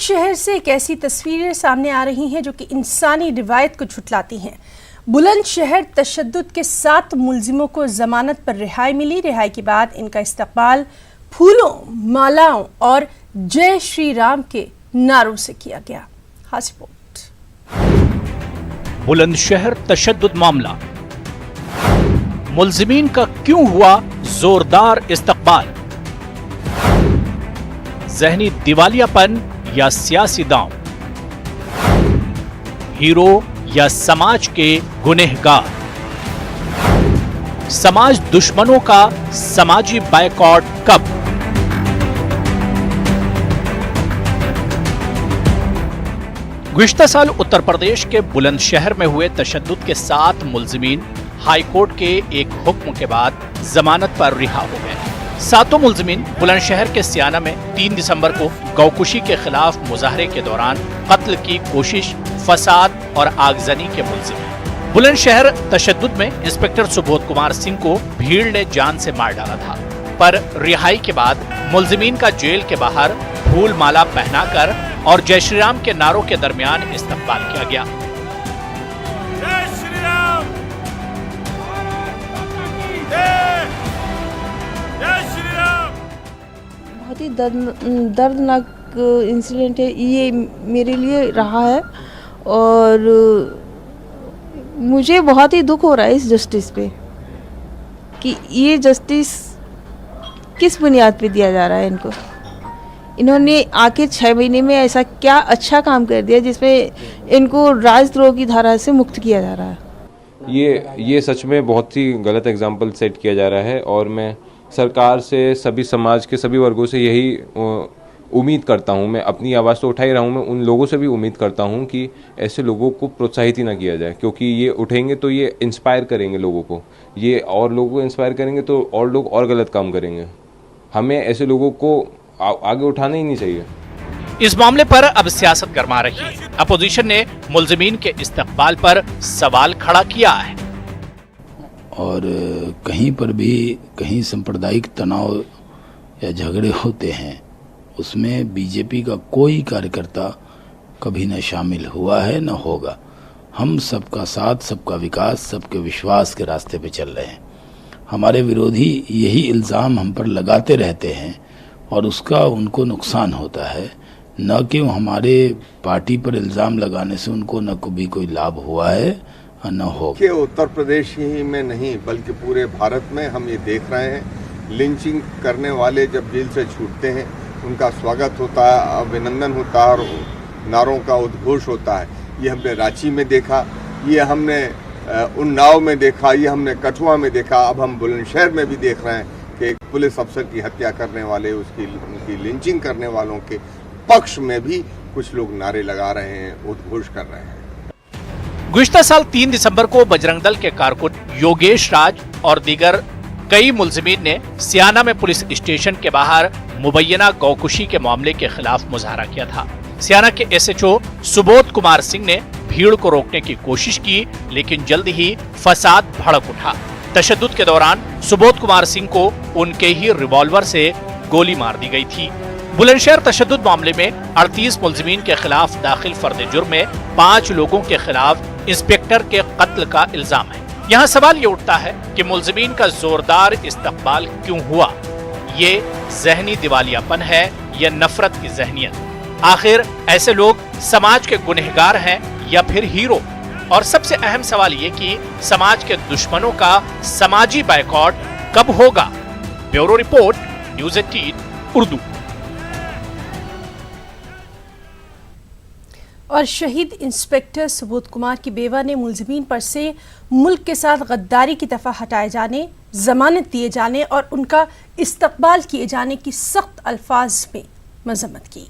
बुलंदशहर से एक ऐसी तस्वीरें सामने आ रही हैं जो कि इंसानी रिवायत को झुठलाती हैं। बुलंदशहर तशद्दुद के 7 मुलजिमों को जमानत पर रिहाई मिली। रिहाई के बाद इनका इस्तकबाल फूलों, मालाओं और जय श्री राम के नारों से किया गया। खास रिपोर्ट। बुलंदशहर तशद्दुद मामला, मुलजिमीन का क्यों हुआ जोरदार इस्तकबाल? ज़हनी दिवालियापन या सियासी दांव? हीरो या समाज के गुनहगार? समाज दुश्मनों का समाजी बायकॉट कब? गुज़िश्ता साल उत्तर प्रदेश के बुलंदशहर में हुए तशद्दुद के 7 मुलजिमीन हाईकोर्ट के एक हुक्म के बाद जमानत पर रिहा हो गए। 7 मुलजिमीन बुलंदशहर के सियाना में 3 दिसंबर को गौकुशी के खिलाफ मुजाहरे के दौरान कत्ल की कोशिश, फसाद और आगजनी के मुलजिम हैं। बुलंदशहर तशद्दुद में इंस्पेक्टर सुबोध कुमार सिंह को भीड़ ने जान से मार डाला था, पर रिहाई के बाद मुलजिमीन का जेल के बाहर फूल माला पहनाकर और जय श्री राम के नारों के दरमियान इस्तकबाल किया गया। बहुत ही दर्दनाक इंसिडेंट है ये मेरे लिए रहा है और मुझे बहुत ही दुख हो रहा है इस जस्टिस पे कि ये जस्टिस किस बुनियाद पे दिया जा रहा है इनको। इन्होंने आके 6 महीने में ऐसा क्या अच्छा काम कर दिया जिसमें इनको राजद्रोह की धारा से मुक्त किया जा रहा है। ये सच में बहुत ही गलत एग्जाम्पल सेट किया जा रहा है और मैं सरकार से, सभी समाज के सभी वर्गों से यही उम्मीद करता हूं। मैं अपनी आवाज़ तो उठा ही रहा हूं, मैं उन लोगों से भी उम्मीद करता हूं कि ऐसे लोगों को प्रोत्साहित ही ना किया जाए, क्योंकि ये उठेंगे तो ये इंस्पायर करेंगे लोगों को, ये और लोगों को इंस्पायर करेंगे तो और लोग और गलत काम करेंगे। हमें ऐसे लोगों को आगे उठाना ही नहीं चाहिए। इस मामले पर अब सियासत गरमा रही है। अपोजिशन ने मुलजिमीन के इस्तकबाल पर सवाल खड़ा किया है और कहीं पर भी कहीं सांप्रदायिक तनाव या झगड़े होते हैं उसमें बीजेपी का कोई कार्यकर्ता कभी न शामिल हुआ है न होगा। हम सबका साथ, सबका विकास, सबके विश्वास के रास्ते पे चल रहे हैं। हमारे विरोधी यही इल्ज़ाम हम पर लगाते रहते हैं और उसका उनको नुकसान होता है, न कि हमारे पार्टी पर इल्ज़ाम लगाने से उनको न कभी कोई लाभ हुआ है न हो। कि उत्तर प्रदेश ही में नहीं बल्कि पूरे भारत में हम ये देख रहे हैं, लिंचिंग करने वाले जब जेल से छूटते हैं उनका स्वागत होता है, अभिनंदन होता है और नारों का उद्घोष होता है। ये हमने रांची में देखा, ये हमने उन्नाव में देखा, ये हमने कठुआ में देखा, अब हम बुलंदशहर में भी देख रहे हैं कि एक पुलिस अफसर की हत्या करने वाले, उनकी लिंचिंग करने वालों के पक्ष में भी कुछ लोग नारे लगा रहे हैं, उद्घोष कर रहे हैं। गुज़िश्ता साल 3 दिसंबर को बजरंग दल के कारकुन योगेश राज और दीगर कई मुलजिमीन ने सियाना में पुलिस स्टेशन के बाहर मुबैना गौकुशी के मामले के खिलाफ मुजाहरा किया था। सियाना के एसएचओ सुबोध कुमार सिंह ने भीड़ को रोकने की कोशिश की, लेकिन जल्द ही फसाद भड़क उठा। तशद्दुद के दौरान सुबोध कुमार सिंह को उनके ही रिवॉल्वर से गोली मार दी गई थी। बुलंदशहर तशद्दुद मामले में 38 मुलजिमीन के खिलाफ दाखिल फर्द जुर्म में 5 लोगों के खिलाफ इंस्पेक्टर के कत्ल का इल्जाम है। यहाँ सवाल ये उठता है कि मुलजिमीन का जोरदार इस्तकबाल क्यों हुआ? ये ज़हनी दिवालियापन है या नफरत की ज़हनियत? आखिर ऐसे लोग समाज के गुनहगार हैं या फिर हीरो? और सबसे अहम सवाल ये कि समाज के दुश्मनों का समाजी बायकॉट कब होगा? Bureau report, news 18 Urdu. और शहीद इंस्पेक्टर सुबोध कुमार की बेवा ने मुलजिमीन पर से मुल्क के साथ गद्दारी की दफा हटाए जाने, जमानत दिए जाने और उनका इस्तकबाल किए जाने की सख्त अल्फाज में मजम्मत की।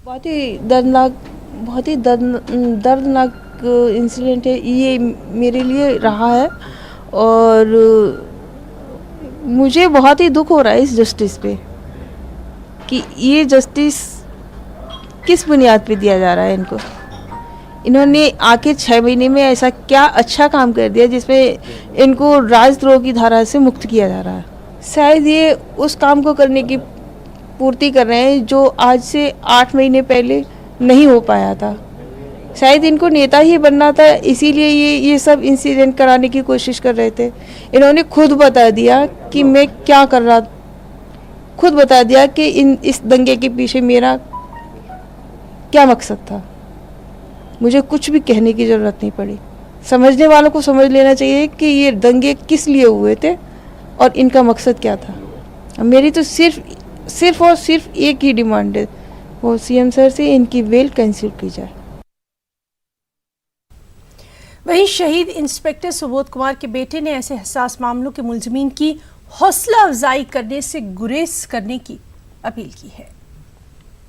बहुत ही दर्दनाक इंसिडेंट है ये मेरे लिए रहा है और मुझे बहुत ही दुख हो रहा है इस जस्टिस पे कि ये जस्टिस किस बुनियाद पे दिया जा रहा है इनको। इन्होंने आके 6 महीने में ऐसा क्या अच्छा काम कर दिया जिसमें इनको राजद्रोह की धारा से मुक्त किया जा रहा है। शायद ये उस काम को करने की पूर्ति कर रहे हैं जो आज से 8 महीने पहले नहीं हो पाया था। शायद इनको नेता ही बनना था, इसीलिए ये सब इंसिडेंट कराने की कोशिश कर रहे थे। इन्होंने खुद बता दिया कि मैं क्या कर रहा, खुद बता दिया कि इस दंगे के पीछे मेरा क्या मकसद था। मुझे कुछ भी कहने की ज़रूरत नहीं पड़ी। समझने वालों को समझ लेना चाहिए कि ये दंगे किस लिए हुए थे और इनका मकसद क्या था। मेरी तो सिर्फ और सिर्फ एक ही डिमांड है, वो सीएम सर से इनकी बेल कैंसिल की जाए। वहीं शहीद इंस्पेक्टर सुबोध कुमार के बेटे ने ऐसे हसास मामलों के मुलजिमीन की हौसला अफजाई करने से गुरेज करने की अपील की है।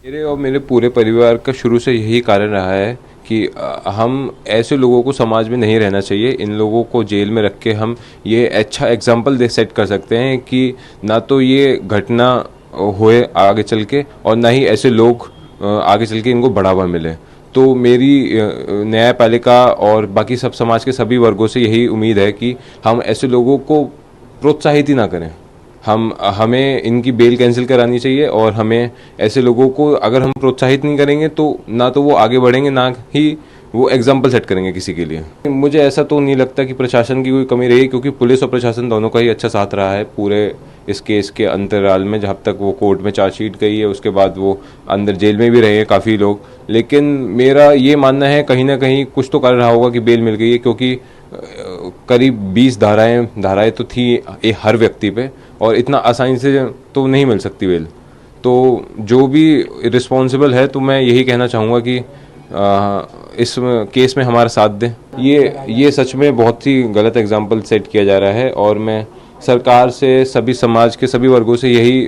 मेरे और मेरे पूरे परिवार का शुरू से यही कारण रहा है कि हम ऐसे लोगों को समाज में नहीं रहना चाहिए। इन लोगों को जेल में रख के हम ये अच्छा एग्जाम्पल सेट कर सकते हैं कि ना तो ये घटना होए आगे चल के और ना ही ऐसे लोग आगे चल के इनको बढ़ावा मिले। तो मेरी न्यायपालिका और बाकी सब समाज के सभी वर्गों से यही उम्मीद है कि हम ऐसे लोगों को प्रोत्साहित ही ना करें। हमें इनकी बेल कैंसिल करानी चाहिए और हमें ऐसे लोगों को अगर हम प्रोत्साहित नहीं करेंगे तो ना तो वो आगे बढ़ेंगे, ना ही वो एग्जाम्पल सेट करेंगे किसी के लिए। मुझे ऐसा तो नहीं लगता कि प्रशासन की कोई कमी रही, क्योंकि पुलिस और प्रशासन दोनों का ही अच्छा साथ रहा है पूरे इस केस के अंतराल में। जब तक वो कोर्ट में चार्जशीट गई है उसके बाद वो अंदर जेल में भी रहे हैं काफ़ी लोग। लेकिन मेरा ये मानना है कहीं ना कहीं कुछ तो कारण रहा होगा कि बेल मिल गई है, क्योंकि करीब 20 धाराएं तो थी हर व्यक्ति पे और इतना आसानी से तो नहीं मिल सकती बेल। तो जो भी रिस्पॉन्सिबल है तो मैं यही कहना चाहूँगा कि इस केस में हमारा साथ दें। ये सच में बहुत ही गलत एग्जाम्पल सेट किया जा रहा है और मैं सरकार से, सभी समाज के सभी वर्गों से यही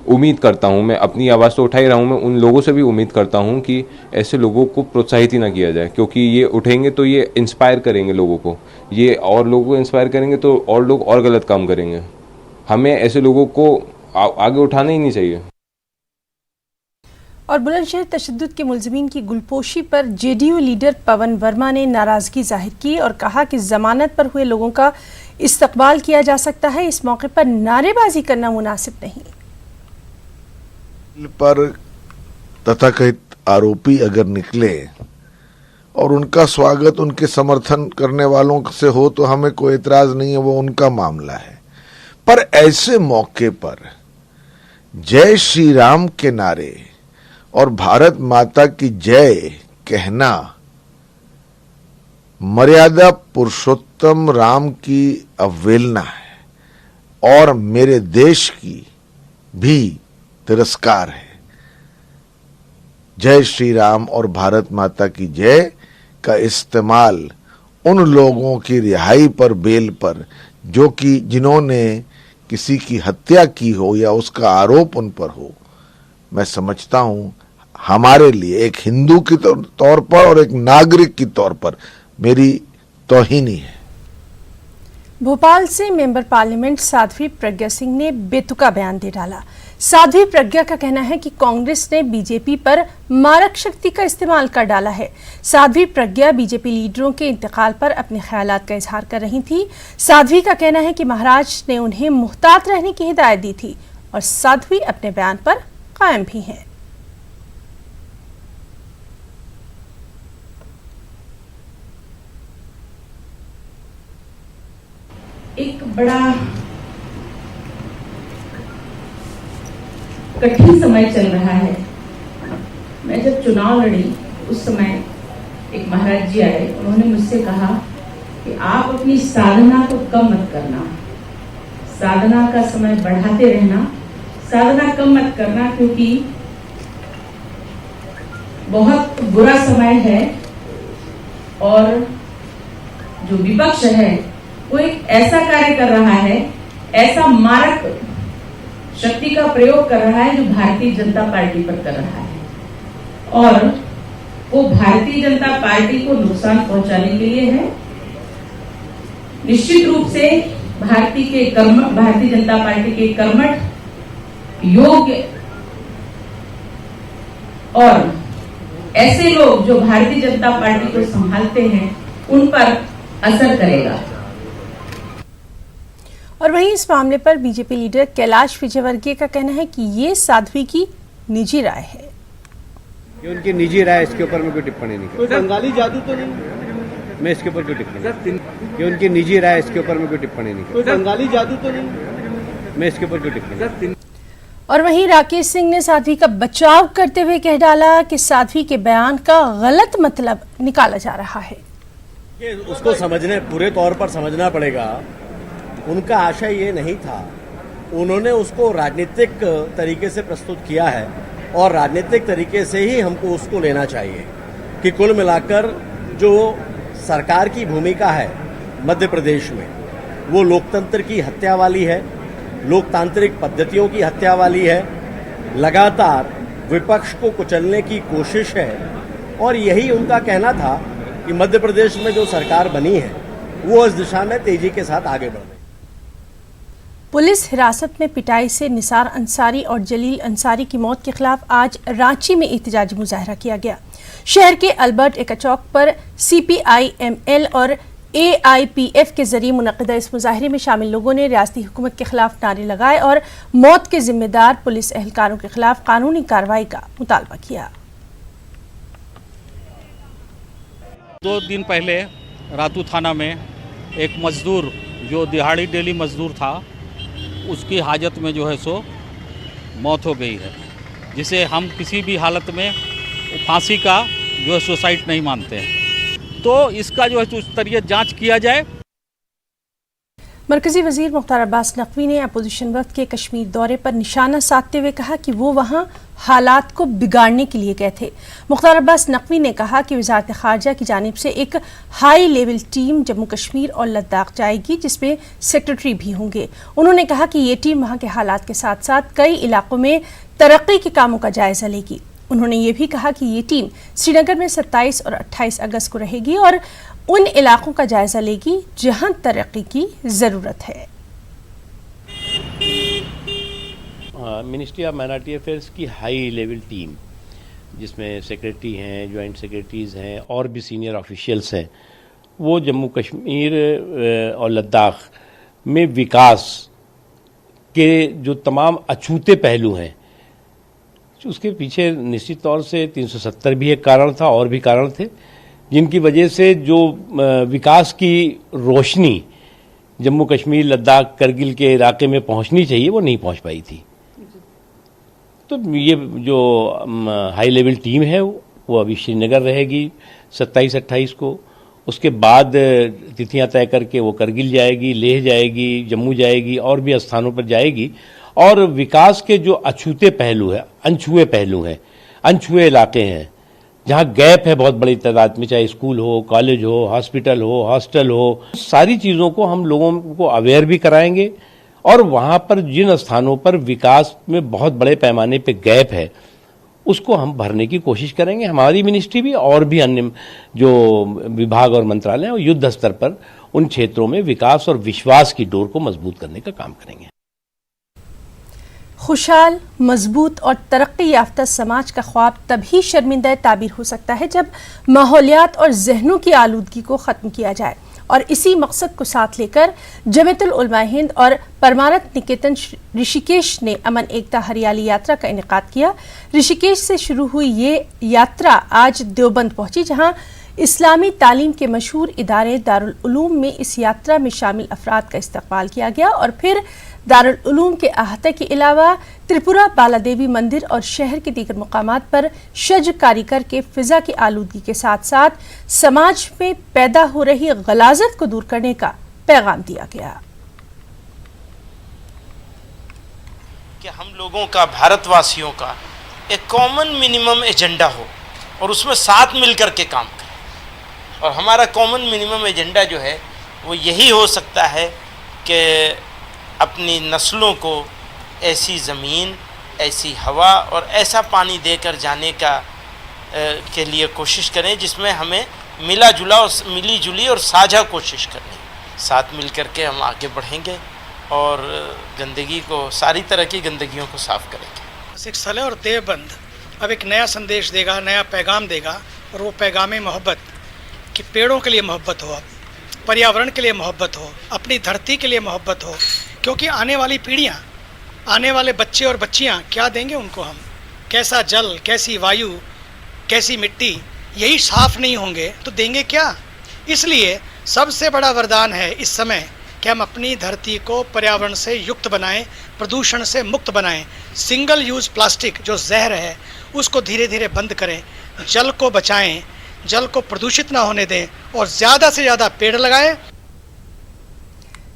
उम्मीद करता हूं। मैं अपनी आवाज़ तो उठा ही रहा हूं, मैं उन लोगों से भी उम्मीद करता हूं कि ऐसे लोगों को प्रोत्साहित ही ना किया जाए, क्योंकि ये उठेंगे तो ये इंस्पायर करेंगे लोगों को, ये और लोगों को इंस्पायर करेंगे तो और लोग और गलत काम करेंगे। हमें ऐसे लोगों को आगे उठाना ही नहीं चाहिए। और बुलंदशहर तशद्दुद के मुलजिमीन की गुलपोशी पर जेडीयू लीडर पवन वर्मा ने नाराजगी जाहिर की और कहा कि जमानत पर हुए लोगों का इस्तकबाल किया जा सकता है, इस मौके पर नारेबाजी करना मुनासिब नहीं। पर तथाकथित आरोपी अगर निकले और उनका स्वागत उनके समर्थन करने वालों से हो तो हमें कोई एतराज नहीं है, वो उनका मामला है। पर ऐसे मौके पर जय श्री राम के नारे और भारत माता की जय कहना मर्यादा पुरुषोत्तम राम की अवहेलना है और मेरे देश की भी तिरस्कार है। जय श्री राम और भारत माता की जय का इस्तेमाल उन लोगों की रिहाई पर, बेल पर, जो कि जिन्होंने किसी की हत्या की हो या उसका आरोप उन पर हो, मैं समझता हूं हमारे लिए एक हिंदू के तौर पर और एक नागरिक के तौर पर मेरी तौहीनी है। भोपाल से मेंबर पार्लियामेंट साध्वी प्रज्ञा सिंह ने बेतुका बयान दे डाला। साध्वी प्रज्ञा का कहना है कि कांग्रेस ने बीजेपी पर मारक शक्ति का इस्तेमाल कर डाला है। साध्वी प्रज्ञा बीजेपी लीडरों के इंतकाल पर अपने ख्यालात का इजहार कर रही थी। साध्वी का कहना है कि महाराज ने उन्हें मुहतात रहने की हिदायत दी थी और साध्वी अपने बयान पर कायम भी हैं। एक बड़ा कठिन समय चल रहा है। मैं जब चुनाव लड़ी उस समय एक महाराज जी आए, उन्होंने मुझसे कहा कि आप अपनी साधना को कम मत करना, साधना का समय बढ़ाते रहना, साधना कम मत करना, क्योंकि बहुत बुरा समय है और जो विपक्ष है वो एक ऐसा कार्य कर रहा है, ऐसा मारक शक्ति का प्रयोग कर रहा है जो भारतीय जनता पार्टी पर कर रहा है और वो भारतीय जनता पार्टी को नुकसान पहुंचाने के लिए है। निश्चित रूप से भारतीय जनता पार्टी के कर्मठ, योग्य और ऐसे लोग जो भारतीय जनता पार्टी को संभालते हैं उन पर असर करेगा। और वहीं इस मामले पर बीजेपी लीडर कैलाश विजयवर्गीय का कहना है कि ये साध्वी की निजी राय है। ये उनकी निजी राय, इसके ऊपर मैं कोई टिप्पणी नहीं करूँ। बंगाली जादू तो नहीं, मैं इसके ऊपर कोई टिप्पणी, ये उनकी निजी राय, इसके ऊपर मैं कोई टिप्पणी नहीं करूँ। बंगाली जादू तो नहीं, मैं इसके ऊपर कोई टिप्पणी। और वहीं राकेश सिंह ने साध्वी का बचाव करते हुए कह डाला कि साध्वी के बयान का गलत मतलब निकाला जा रहा है। उसको समझने, पूरे तौर पर समझना पड़ेगा। उनका आशय ये नहीं था, उन्होंने उसको राजनीतिक तरीके से प्रस्तुत किया है और राजनीतिक तरीके से ही हमको उसको लेना चाहिए कि कुल मिलाकर जो सरकार की भूमिका है मध्य प्रदेश में, वो लोकतंत्र की हत्या वाली है, लोकतांत्रिक पद्धतियों की हत्या वाली है, लगातार विपक्ष को कुचलने की कोशिश है। और यही उनका कहना था कि मध्य प्रदेश में जो सरकार बनी है वो इस दिशा में तेजी के साथ आगे बढ़ रही है। पुलिस हिरासत में पिटाई से निसार अंसारी और जलील अंसारी की मौत के खिलाफ आज रांची में एहतजाजी मुजाहरा किया गया। शहर के अल्बर्ट एक्का चौक पर CPI-ML और AIPF के जरिए मुनक़िदा इस मुजाहरे में शामिल लोगों ने रियासती हुकूमत के खिलाफ नारे लगाए और मौत के जिम्मेदार पुलिस एहलकारों के खिलाफ कानूनी कार्रवाई का मुतालबा किया। 2 दिन पहले रातू थाना में एक मजदूर जो दिहाड़ी डेली मजदूर था, उसकी हाजत में जो है सो मौत हो गई है, जिसे हम किसी भी हालत में फांसी का जो है सुसाइड नहीं मानते हैं। तो इसका जो है उच्च स्तरीय जांच किया जाए। मरकजी वजीर मुख्तार अब्बास नकवी ने अपोजिशन वक्त के कश्मीर दौरे पर निशाना साधते हुए कहा कि वो वहां हालात को बिगाड़ने के लिए गए थे। मुख्तार अब्बास नकवी ने कहा कि वजारत खारजा की जानिब से एक high level team Jammu Kashmir और लद्दाख जाएगी, जिसमें सेक्रेटरी भी होंगे। उन्होंने कहा कि ये टीम वहां के हालात के साथ साथ कई इलाकों में तरक्की के कामों का जायजा लेगी। उन्होंने ये भी कहा कि ये टीम श्रीनगर में 27 और 28 अगस्त को रहेगी और उन इलाकों का जायजा लेगी जहां तरक्की की जरूरत है। मिनिस्ट्री ऑफ माइनॉरिटी अफेयर्स की हाई लेवल टीम, जिसमें सेक्रेटरी हैं, जॉइंट सेक्रेटरीज हैं और भी सीनियर ऑफिशियल्स हैं, वो जम्मू कश्मीर और लद्दाख में विकास के जो तमाम अछूते पहलू हैं, उसके पीछे निश्चित तौर से 370 भी एक कारण था और भी कारण थे, जिनकी वजह से जो विकास की रोशनी जम्मू कश्मीर, लद्दाख, करगिल के इलाके में पहुंचनी चाहिए, वो नहीं पहुंच पाई थी। तो ये जो हाई लेवल टीम है वो अभी श्रीनगर रहेगी 27-28 को। उसके बाद तिथियां तय करके वो करगिल जाएगी, लेह जाएगी, जम्मू जाएगी और भी स्थानों पर जाएगी। और विकास के जो अछूते पहलू है, अनछुए पहलू हैं, अनछुए इलाके हैं, जहाँ गैप है बहुत बड़ी तादाद में, चाहे स्कूल हो, कॉलेज हो, हॉस्पिटल हो, हॉस्टल हो, सारी चीज़ों को हम लोगों को अवेयर भी कराएंगे। और वहाँ पर जिन स्थानों पर विकास में बहुत बड़े पैमाने पे गैप है, उसको हम भरने की कोशिश करेंगे। हमारी मिनिस्ट्री भी और भी अन्य जो विभाग और मंत्रालय हैं, वो युद्ध स्तर पर उन क्षेत्रों में विकास और विश्वास की डोर को मजबूत करने का काम करेंगे। खुशहाल, मजबूत और तरक्की याफ्ता समाज का ख्वाब तभी शर्मिंदा ताबीर हो सकता है जब माहौलियात और जहनों की आलूदगी को ख़त्म किया जाए। और इसी मकसद को साथ लेकर जमीयतुल उलमा हिंद और परमानंद निकेतन ऋषिकेश ने अमन एकता हरियाली यात्रा का इनेकाद किया। ऋषिकेश से शुरू हुई ये यात्रा आज देवबंद पहुंची, जहां इस्लामी तालीम के मशहूर इदारे दारुल उलूम में इस यात्रा में शामिल अफराद का इस्तकबाल किया गया और फिर दारुल उलूम के अहाते के अलावा त्रिपुरा बाला देवी मंदिर और शहर के दीगर मुकामात पर शजकारी करके फिजा की आलूदगी के साथ साथ समाज में पैदा हो रही गलाजत को दूर करने का पैगाम दिया गया। कि हम लोगों का, भारतवासियों का एक कॉमन मिनिमम एजेंडा हो और उसमें साथ मिलकर के काम करें। और हमारा कॉमन मिनिमम एजेंडा जो है वो यही हो सकता है कि अपनी नस्लों को ऐसी ज़मीन, ऐसी हवा और ऐसा पानी देकर जाने का के लिए कोशिश करें जिसमें हमें मिली जुली और साझा कोशिश करनी। साथ मिल कर के हम आगे बढ़ेंगे और गंदगी को, सारी तरह की गंदगियों को साफ़ करेंगे। एक सले और देवबंद अब एक नया संदेश देगा, नया पैगाम देगा, और वो पैगाम मोहब्बत कि पेड़ों के लिए मोहब्बत हो, पर्यावरण के लिए मोहब्बत हो, अपनी धरती के लिए मोहब्बत हो, क्योंकि आने वाली पीढ़ियाँ, आने वाले बच्चे और बच्चियाँ क्या देंगे उनको हम? कैसा जल, कैसी वायु, कैसी मिट्टी, यही साफ नहीं होंगे तो देंगे क्या? इसलिए सबसे बड़ा वरदान है इस समय कि हम अपनी धरती को पर्यावरण से युक्त बनाएं, प्रदूषण से मुक्त बनाएं। सिंगल यूज़ प्लास्टिक जो जहर है उसको धीरे धीरे बंद करें, जल को बचाएं, जल को प्रदूषित ना होने दें और ज़्यादा से ज़्यादा पेड़ लगाएं।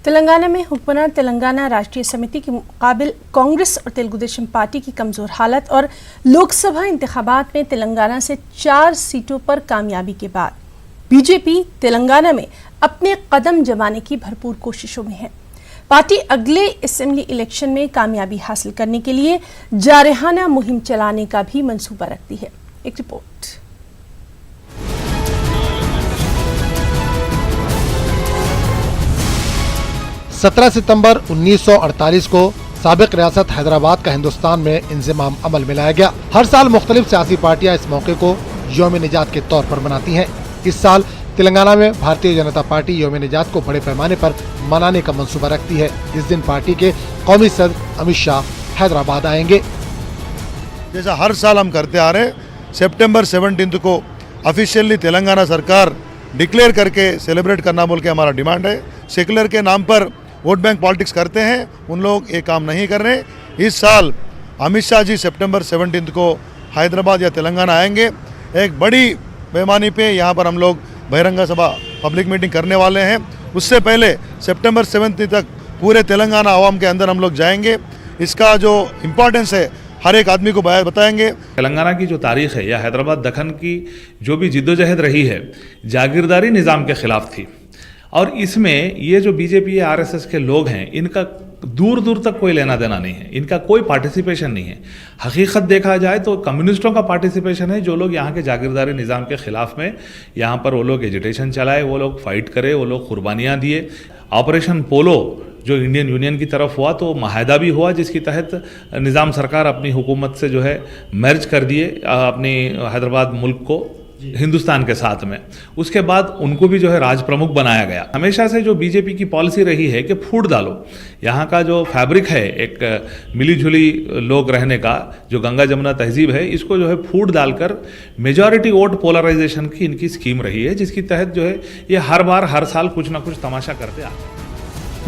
तेलंगाना में हुक्मरान तेलंगाना राष्ट्रीय समिति के मुकाबिल कांग्रेस और तेलुगु देशम पार्टी की कमज़ोर हालत और लोकसभा इंतखाबात में तेलंगाना से 4 सीटों पर कामयाबी के बाद बीजेपी तेलंगाना में अपने कदम जमाने की भरपूर कोशिशों में है। पार्टी अगले असेंबली इलेक्शन में कामयाबी हासिल करने के लिए जारहाना मुहिम चलाने का भी मंसूबा रखती है। एक रिपोर्ट। सत्रह सितंबर 1948 को साबिक रियासत हैदराबाद का हिंदुस्तान में इंज़िमाम अमल में लाया गया। हर साल मुख्तलिफ सियासी पार्टियां इस मौके को यौम निजात के तौर पर मनाती हैं। इस साल तेलंगाना में भारतीय जनता पार्टी यौम निजात को बड़े पैमाने पर मनाने का मंसूबा रखती है। इस दिन पार्टी के कौमी सदर अमित शाह हैदराबाद आएंगे। जैसा हर साल हम करते आ रहे, सितंबर 17 को ऑफिशियली तेलंगाना सरकार डिक्लेयर करके सेलिब्रेट करना बोल के हमारा डिमांड है। सेकुलर के नाम पर वोट बैंक पॉलिटिक्स करते हैं, उन लोग ये काम नहीं कर रहे। इस साल अमित शाह जी सितंबर 17 को हैदराबाद या तेलंगाना आएंगे। एक बड़ी पैमाने पे यहाँ पर हम लोग बहिरंग सभा पब्लिक मीटिंग करने वाले हैं। उससे पहले सितंबर 17 तक पूरे तेलंगाना आवाम के अंदर हम लोग जाएंगे। इसका जो इम्पोर्टेंस है हर एक आदमी को बताएंगे। तेलंगाना की जो तारीख़ है या हैदराबाद दखन की जो भी जिद्दोजहद रही है, जागीरदारी निज़ाम के ख़िलाफ़ थी और इसमें ये जो बीजेपी आरएसएस के लोग हैं इनका दूर दूर तक कोई लेना देना नहीं है, इनका कोई पार्टिसिपेशन नहीं है। हकीकत देखा जाए तो कम्युनिस्टों का पार्टिसिपेशन है, जो लोग यहाँ के जागीरदारी निज़ाम के ख़िलाफ़ में यहाँ पर वो लोग एजिटेशन चलाए, वो लोग फाइट करे, वो लोग कुर्बानियाँ दिए। ऑपरेशन पोलो जो इंडियन यूनियन की तरफ हुआ तो माहिदा भी हुआ, जिसके तहत निज़ाम सरकार अपनी हुकूमत से जो है मर्ज कर दिए अपनी हैदराबाद मुल्क को हिंदुस्तान के साथ में। उसके बाद उनको भी जो है राज प्रमुख बनाया गया। हमेशा से जो बीजेपी की पॉलिसी रही है कि फूट डालो, यहाँ का जो फैब्रिक है एक मिली जुली लोग रहने का, जो गंगा जमुना तहजीब है, इसको जो है फूट डालकर मेजॉरिटी वोट पोलराइजेशन की इनकी स्कीम रही है, जिसकी तहत जो है ये हर बार हर साल कुछ ना कुछ तमाशा करते आते हैं।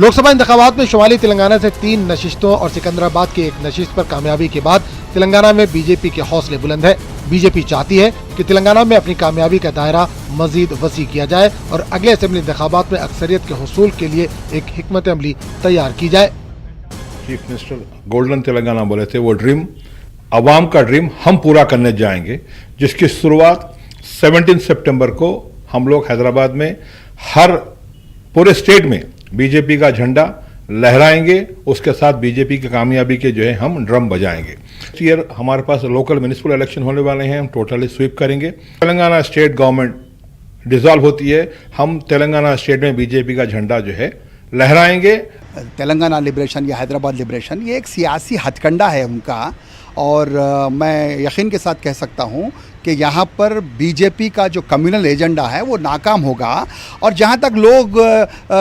लोकसभा इंतखाबात में शुमाली तेलंगाना से 3 नशिस्तों और सिकंदराबाद की 1 नशिस्त पर कामयाबी के बाद तेलंगाना में बीजेपी के हौसले बुलंद है। बीजेपी चाहती है कि तेलंगाना में अपनी कामयाबी का दायरा मजीद वसी किया जाए और अगले असेंबली इंतखाबात में अक्सरियत के हुसूल के लिए एक हिकमत अमली तैयार की जाए। चीफ मिनिस्टर गोल्डन तेलंगाना बोले थे, वो ड्रीम अवाम का ड्रीम हम पूरा करने जाएंगे, जिसकी शुरुआत 17 सितंबर को हम लोग हैदराबाद में हर पूरे स्टेट में बीजेपी का झंडा लहराएंगे। उसके साथ बीजेपी की कामयाबी के जो है हम ड्रम बजाएंगे। इस ईयर हमारे पास लोकल म्युनिसिपल इलेक्शन होने वाले हैं, हम टोटली स्वीप करेंगे। तेलंगाना स्टेट गवर्नमेंट डिसॉल्व होती है, हम तेलंगाना स्टेट में बीजेपी का झंडा जो है लहराएंगे। तेलंगाना लिबरेशन या हैदराबाद लिबरेशन ये एक सियासी हथकंडा है उनका, और मैं यकीन के साथ कह सकता हूँ कि यहाँ पर बीजेपी का जो कम्युनल एजेंडा है वो नाकाम होगा। और जहाँ तक लोग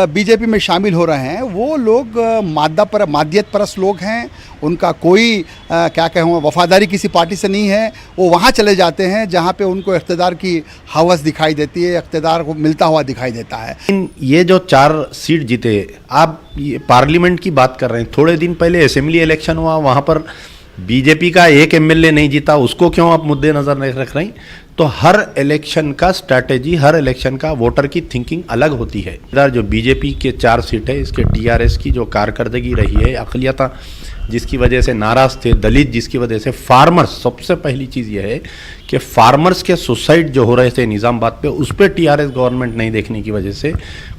बीजेपी में शामिल हो रहे हैं वो लोग मादियत परस्त लोग हैं, उनका कोई क्या कहूँ वफादारी किसी पार्टी से नहीं है। वो वहाँ चले जाते हैं जहाँ पे उनको इख्तिदार की हवस दिखाई देती है, इख्तिदार को मिलता हुआ दिखाई देता है। ये जो 4 सीट जीते, आप ये पार्लियामेंट की बात कर रहे हैं, थोड़े दिन पहले असेंबली इलेक्शन हुआ, वहाँ पर बीजेपी का एक एमएलए नहीं जीता, उसको क्यों आप मुद्दे नज़र नहीं रख रहे हैं? तो हर इलेक्शन का स्ट्रैटेजी, हर इलेक्शन का वोटर की थिंकिंग अलग होती है। इधर जो बीजेपी के 4 सीट है, इसके टीआरएस की जो कारकर्दगी रही है, अक़लियत जिसकी वजह से नाराज़ थे, दलित जिसकी वजह से, फार्मर्स, सबसे पहली चीज़ यह है कि फार्मर्स के सुसाइड जो हो रहे थे निज़ामाबाद पे, उस पर टीआरएस गवर्नमेंट नहीं देखने की वजह से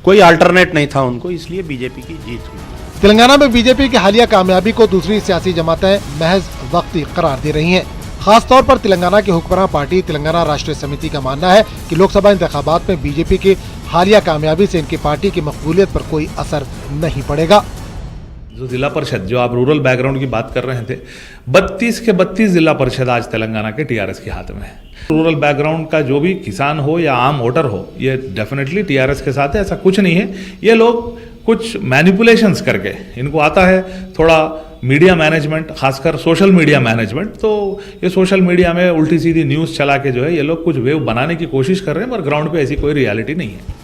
कोई अल्टरनेट नहीं था उनको, इसलिए बीजेपी की जीत हुई। तेलंगाना में बीजेपी की हालिया कामयाबी को दूसरी सियासी जमातें महज वक्ती करार दे रही हैं। खासतौर पर तेलंगाना की हुक्मरान पार्टी तेलंगाना राष्ट्रीय समिति का मानना है कि लोकसभा इंतखाबात में बीजेपी की हालिया कामयाबी से इनकी पार्टी की मकबूलियत पर कोई असर नहीं पड़ेगा। जो जिला परिषद, जो आप रूरल बैकग्राउंड की बात कर रहे थे, 32 के 32 जिला परिषद आज तेलंगाना के टीआरएस के हाथ में है। रूरल बैकग्राउंड का जो भी किसान हो या आम वोटर हो, ये डेफिनेटली टीआरएस के साथ है, ऐसा कुछ नहीं है। ये लोग कुछ मैनिपुलेशंस करके, इनको आता है थोड़ा मीडिया मैनेजमेंट, खासकर सोशल मीडिया मैनेजमेंट, तो ये सोशल मीडिया में उल्टी सीधी न्यूज़ चला के जो है ये लोग कुछ वेव बनाने की कोशिश कर रहे हैं, पर ग्राउंड पे ऐसी कोई रियलिटी नहीं है।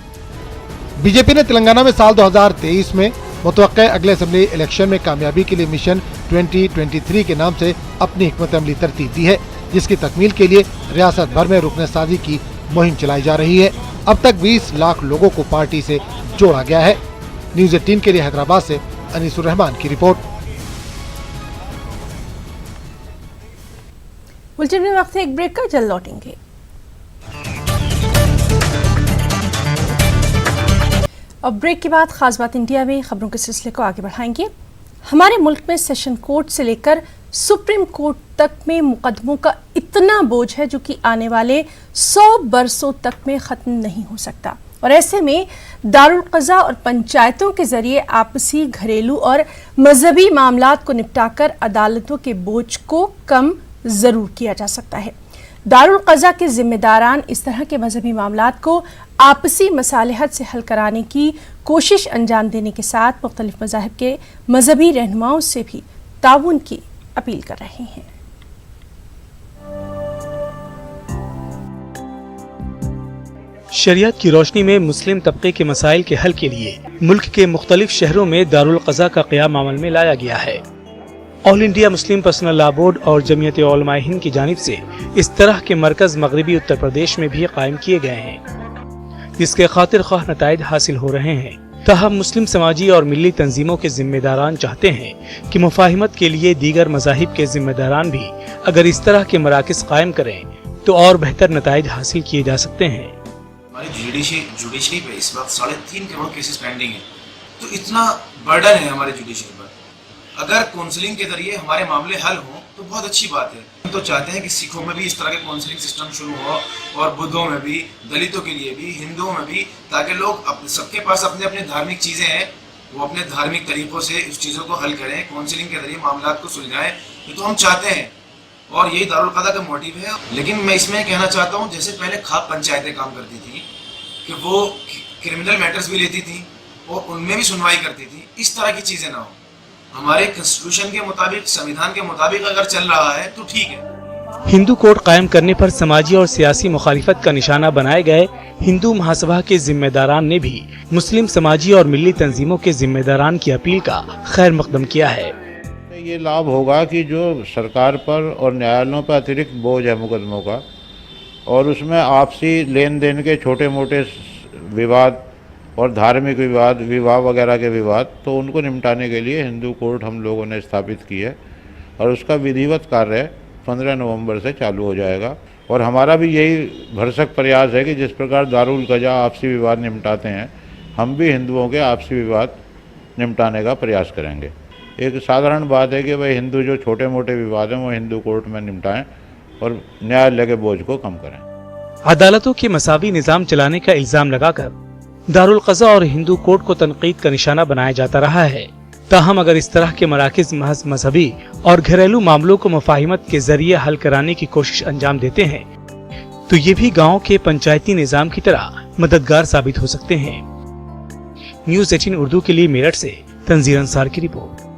बीजेपी ने तेलंगाना में साल 2023 में मुतवक्के अगले असेंबली इलेक्शन में कामयाबी के लिए मिशन 2023 के नाम से अपनी हिकमत अमली तरतीब दी है, जिसकी तकमील के लिए रियासत भर में रुकनसाजी की मुहिम चलाई जा रही है। अब तक 20 लाख लोगों को पार्टी से जोड़ा गया है। न्यूज़ 18 के लिए हैदराबाद से अनीसुर रहमान की रिपोर्ट। बुलेटिन में वक्त है एक ब्रेक का, जल्द लौटेंगे। अब ब्रेक के बाद खास बात इंडिया में खबरों के सिलसिले को आगे बढ़ाएंगे। हमारे मुल्क में सेशन कोर्ट से लेकर सुप्रीम कोर्ट तक में मुकदमों का इतना बोझ है जो कि आने वाले 100 बरसों तक में ख़त्म नहीं हो सकता, और ऐसे में दारुल क़ज़ा और पंचायतों के जरिए आपसी, घरेलू और मजहबी मामलात को निपटाकर अदालतों के बोझ को कम ज़रूर किया जा सकता है। दारुल क़ज़ा के जिम्मेदारान इस तरह के मजहबी मामलात को आपसी मसालिहत से हल कराने की कोशिश अंजाम देने के साथ मुख्तलिफ मज़ाहिब के मजहबी रहनुमाओं से भी ताउन की अपील कर रहे हैं। शरीयत की रोशनी में मुस्लिम तबके के मसाइल के हल के लिए मुल्क के मुख्तलिफ शहरों में दारुल क़ज़ा का क़याम अमल में लाया गया है। All India Muslim personal law board और जमीयत उलमाए हिंद की जानिब से इस तरह के मरकज मगरबी उत्तर प्रदेश में भी कायम किए गए हैं, जिसके खातिर ख्वाह नताइज हासिल हो रहे हैं। ताहम मुस्लिम समाजी और मिली तंजीमों के जिम्मेदारान चाहते हैं कि मुफाहिमत के लिए दीगर मज़ाहिब के जिम्मेदारान भी अगर इस तरह के मराकज़ कायम करें तो और बेहतर नताइज हासिल किए जा सकते हैं। हमारी जुडिशरी पे इस वक्त 3.5 करोड़ केसेस पेंडिंग है, तो इतना बर्डन है हमारे जुडिशरी पर। अगर काउंसलिंग के जरिए हमारे मामले हल हों तो बहुत अच्छी बात है। हम तो चाहते हैं कि सिखों में भी इस तरह के काउंसलिंग सिस्टम शुरू हो, और बुद्धों में भी, दलितों के लिए भी, हिंदुओं में भी, ताकि लोग सबके पास अपने अपने धार्मिक चीज़ें हैं, वो अपने धार्मिक तरीक़ों से उस चीज़ों को हल करें, काउंसलिंग के जरिए मामला को सुलझाएं। ये तो हम चाहते हैं और यही दारुल क़ज़ा का मोटिव है। लेकिन मैं इसमें कहना चाहता हूँ, जैसे पहले खाप पंचायतें काम करती थी कि वो क्रिमिनल मैटर्स भी लेती थी और उनमें भी सुनवाई करती थी, इस तरह की चीज़ें ना हो। हमारे कॉन्स्टिट्यूशन के मुताबिक, संविधान के मुताबिक अगर चल रहा है तो ठीक है। हिंदू कोर्ट कायम करने पर समाजी और सियासी मुखालिफत का निशाना बनाए गए हिंदू महासभा के जिम्मेदारान ने भी मुस्लिम समाजी और मिली तंजीमों के जिम्मेदारान की अपील का खैर मकदम किया है। ये लाभ होगा कि जो सरकार पर और न्यायालयों पर अतिरिक्त बोझ है मुकदमों का, और उसमें आपसी लेन देन के छोटे मोटे विवाद और धार्मिक विवाद, विवाह वगैरह के विवाद, तो उनको निपटाने के लिए हिंदू कोर्ट हम लोगों ने स्थापित की है, और उसका विधिवत कार्य 15 नवंबर से चालू हो जाएगा। और हमारा भी यही भरसक प्रयास है कि जिस प्रकार दारुल क़ज़ा आपसी विवाद निपटाते हैं, हम भी हिंदुओं के आपसी विवाद निपटाने का प्रयास करेंगे। एक साधारण बात है कि भाई हिंदू जो छोटे मोटे विवाद हैं वो हिंदू कोर्ट में निपटाएं और न्यायालय के बोझ को कम करें। अदालतों के मसावी निजाम चलाने का इल्जाम लगाकर दारुल क़ज़ा और हिंदू कोर्ट को तनकीद का निशाना बनाया जाता रहा है। ताहम अगर इस तरह के मराकिज़ महज मजहबी और घरेलू मामलों को मुफाहिमत के जरिए हल कराने की कोशिश अंजाम देते हैं तो ये भी गाँव के पंचायती निजाम की तरह मददगार साबित हो सकते हैं। न्यूज़ 18 उर्दू के लिए मेरठ से तंजीर अंसार की रिपोर्ट।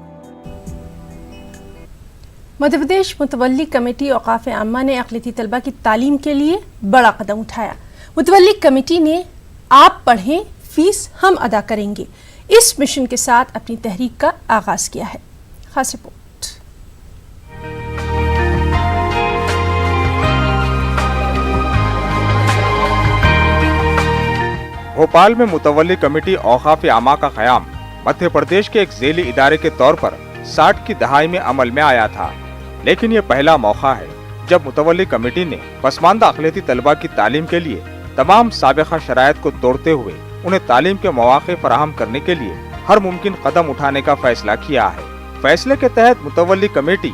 मध्य प्रदेश मुतवल्ली कमेटी औकाफ आम्मा ने अक़लियती तलबा की तालीम के लिए बड़ा कदम उठाया। मुतवल्ली कमेटी ने आप पढ़ें, फीस हम अदा करेंगे, इस मिशन के साथ अपनी तहरीक का आगाज किया है। खास रिपोर्ट। भोपाल में मुतवल्ली कमेटी औकाफ आमा का क़याम मध्य प्रदेश के एक ज़ेली इदारे के तौर पर 60 की दहाई में अमल में आया था, लेकिन ये पहला मौका है जब मुतवल्ली कमेटी ने पसमानदा अक़लियती तलबा की तालीम के लिए तमाम साबिक़ा शराइत को तोड़ते हुए उन्हें तालीम के मौक़े फराहम करने के लिए हर मुमकिन कदम उठाने का फैसला किया है। फैसले के तहत मुतवल्ली कमेटी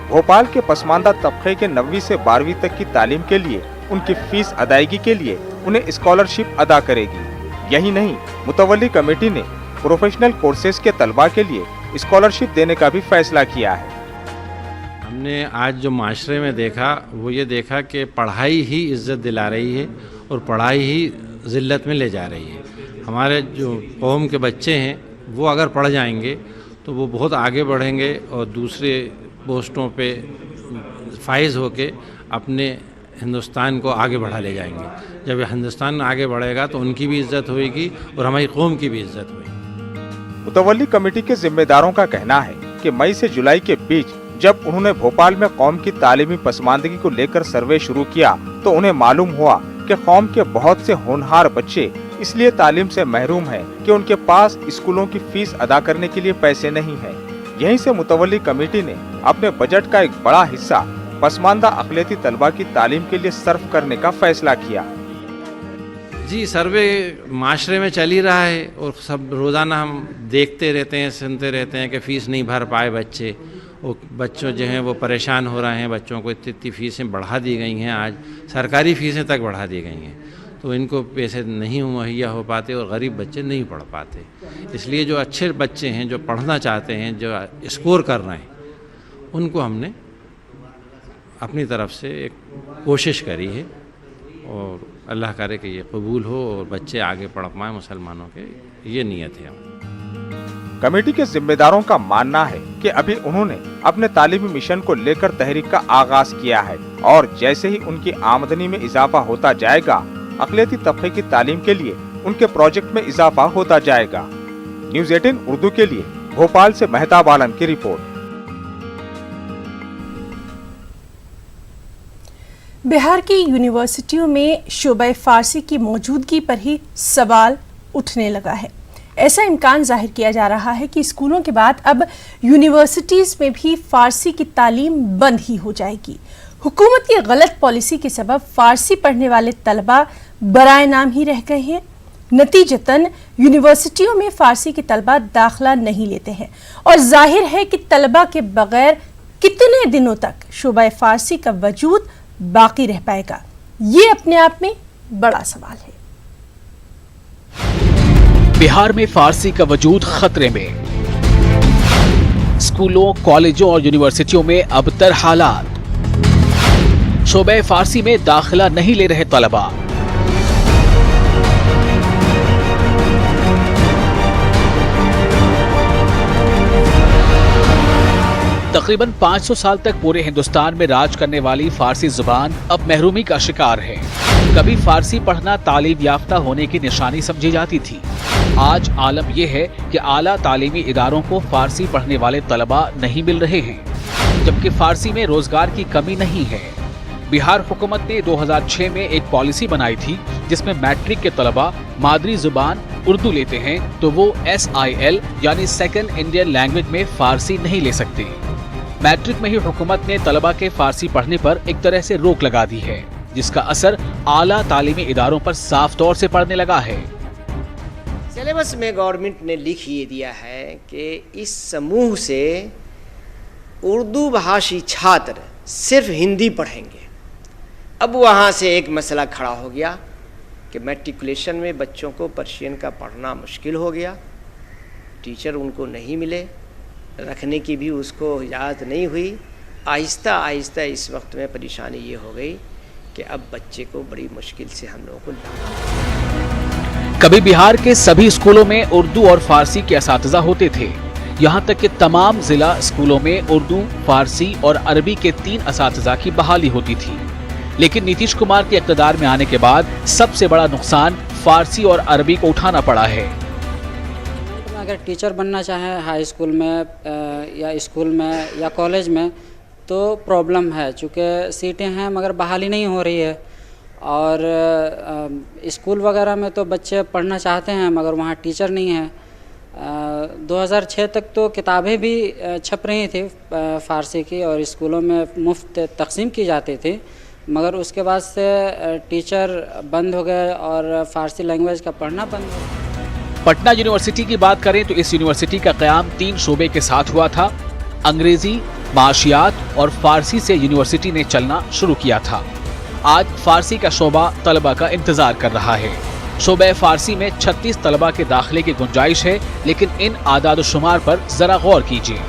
भोपाल के पसमानदा तबके के 9वीं से 12वीं तक की तालीम के लिए उनकी फीस अदायगी के लिए उन्हें स्कॉलरशिप अदा करेगी। यही नहीं, मुतवल्ली कमेटी ने प्रोफेशनल कोर्सेज के तलबा के लिए स्कॉलरशिप देने का भी फैसला किया है। हमने आज जो माशरे में देखा वो ये देखा कि पढ़ाई ही इज़्ज़त दिला रही है और पढ़ाई ही ज़िल्लत में ले जा रही है। हमारे जो कौम के बच्चे हैं वो अगर पढ़ जाएंगे तो वो बहुत आगे बढ़ेंगे और दूसरे पोस्टों पे फाइज होके अपने हिंदुस्तान को आगे बढ़ा ले जाएंगे। जब हिंदुस्तान आगे बढ़ेगा तो उनकी भी इज्जत होगी और हमारी कौम की भी इज्जत होगी। मुतवल्ली कमेटी के जिम्मेदारों का कहना है कि मई से जुलाई के बीच जब उन्होंने भोपाल में कौम की तालीमी पसमानदगी को लेकर सर्वे शुरू किया तो उन्हें मालूम हुआ कि कौम के बहुत से होनहार बच्चे इसलिए तालीम से महरूम हैं कि उनके पास स्कूलों की फीस अदा करने के लिए पैसे नहीं है। यहीं से मुतवल्ली कमेटी ने अपने बजट का एक बड़ा हिस्सा पसमानदा अक़लियती तलबा की तालीम के लिए सर्फ करने का फैसला किया। जी, सर्वे माशरे में चल ही रहा है और सब रोज़ाना हम देखते रहते हैं, सुनते रहते हैं कि फ़ीस नहीं भर पाए बच्चे, वो बच्चों जो हैं वो परेशान हो रहे हैं। बच्चों को इतनी फ़ीसें बढ़ा दी गई हैं, आज सरकारी फ़ीसें तक बढ़ा दी गई हैं, तो इनको पैसे नहीं मुहैया हो पाते और गरीब बच्चे नहीं पढ़ पाते। इसलिए जो अच्छे बच्चे हैं, जो पढ़ना चाहते हैं, जो स्कोर कर रहे हैं, उनको हमने अपनी तरफ से एक कोशिश करी है और अल्लाह करे कि ये कबूल हो और बच्चे आगे पढ़ पाएँ मुसलमानों के, ये नीयत है हमारी। कमेटी के जिम्मेदारों का मानना है कि अभी उन्होंने अपने तालीमी मिशन को लेकर तहरीक का आगाज किया है और जैसे ही उनकी आमदनी में इजाफा होता जाएगा, अक़लियती तबके की तालीम के लिए उनके प्रोजेक्ट में इजाफा होता जाएगा। न्यूज़ 18 उर्दू के लिए भोपाल से मेहताब आलम की रिपोर्ट। बिहार की यूनिवर्सिटियों में शोबा फारसी की मौजूदगी पर ही सवाल उठने लगा है। ऐसा इम्कान जाहिर किया जा रहा है कि स्कूलों के बाद अब यूनिवर्सिटीज़ में भी फ़ारसी की तालीम बंद ही हो जाएगी। हुकूमत की गलत पॉलिसी के सबब फ़ारसी पढ़ने वाले तलबा बराए नाम ही रह गए हैं। नतीजतन यूनिवर्सिटियों में फ़ारसी के तलबा दाखिला नहीं लेते हैं और जाहिर है कि तलबा के बगैर कितने दिनों तक शोबा फ़ारसी का वजूद बाकी रह पाएगा, ये अपने आप में बड़ा सवाल है। बिहार में फारसी का वजूद खतरे में। स्कूलों, कॉलेजों और यूनिवर्सिटियों में अबतर हालात। शोबे फारसी में दाखिला नहीं ले रहे तलबा। तकरीबन 500 साल तक पूरे हिंदुस्तान में राज करने वाली फारसी जुबान अब महरूमी का शिकार है। कभी फारसी पढ़ना तालीम याफ्ता होने की निशानी समझी जाती थी। आज आलम यह है कि आला तालीमी इदारों को फारसी पढ़ने वाले तलबा नहीं मिल रहे हैं, जबकि फारसी में रोजगार की कमी नहीं है। बिहार हुकूमत ने 2006 में एक पॉलिसी बनाई थी जिसमें मैट्रिक के तलबा मादरी जुबान उर्दू लेते हैं तो वो SIL यानी सेकंड इंडियन लैंग्वेज में फारसी नहीं ले सकते। मैट्रिक में ही हुकूमत ने तलबा के फारसी पढ़ने पर एक तरह से रोक लगा दी है, जिसका असर आला तालीमी इदारों पर साफ तौर से पड़ने लगा है। सिलेबस में गवर्नमेंट ने लिख ये दिया है कि इस समूह से उर्दू भाषी छात्र सिर्फ हिंदी पढ़ेंगे। अब वहाँ से एक मसला खड़ा हो गया कि मैट्रिकुलेशन में बच्चों को पर्शियन का पढ़ना मुश्किल हो गया, टीचर उनको नहीं मिले, रखने की भी उसको इजाज़त नहीं हुई। आहिस्ता आहिस्ता इस वक्त में परेशानी ये हो गई कि अब बच्चे को बड़ी मुश्किल से हम लोगों को लाना। कभी बिहार के सभी स्कूलों में उर्दू और फारसी के असातिज़ा होते थे। यहाँ तक कि तमाम जिला स्कूलों में उर्दू, फारसी और अरबी के 3 असातिज़ा की बहाली होती थी। लेकिन नीतीश कुमार के इक़्तिदार में आने के बाद सबसे बड़ा नुकसान फारसी और अरबी को उठाना पड़ा है। अगर टीचर बनना चाहें हाई स्कूल में या स्कूल में या कॉलेज में तो प्रॉब्लम है, चूँकि सीटें हैं मगर बहाली नहीं हो रही है। और स्कूल वगैरह में तो बच्चे पढ़ना चाहते हैं मगर वहाँ टीचर नहीं है। 2006 तक तो किताबें भी छप रही थी फ़ारसी की और स्कूलों में मुफ्त तकसीम की जाती थी, मगर उसके बाद से टीचर बंद हो गए और फ़ारसी लैंग्वेज का पढ़ना बंद हो गया। पटना यूनिवर्सिटी की बात करें तो इस यूनिवर्सिटी का क़याम 3 शोबे के साथ हुआ था। अंग्रेजी, माशियात और फारसी से यूनिवर्सिटी ने चलना शुरू किया था। आज फारसी का शोबा तलबा का इंतजार कर रहा है। शोबे फारसी में 36 तलबा के दाखिले की गुंजाइश है, लेकिन इन आदाद शुमार पर जरा गौर कीजिए।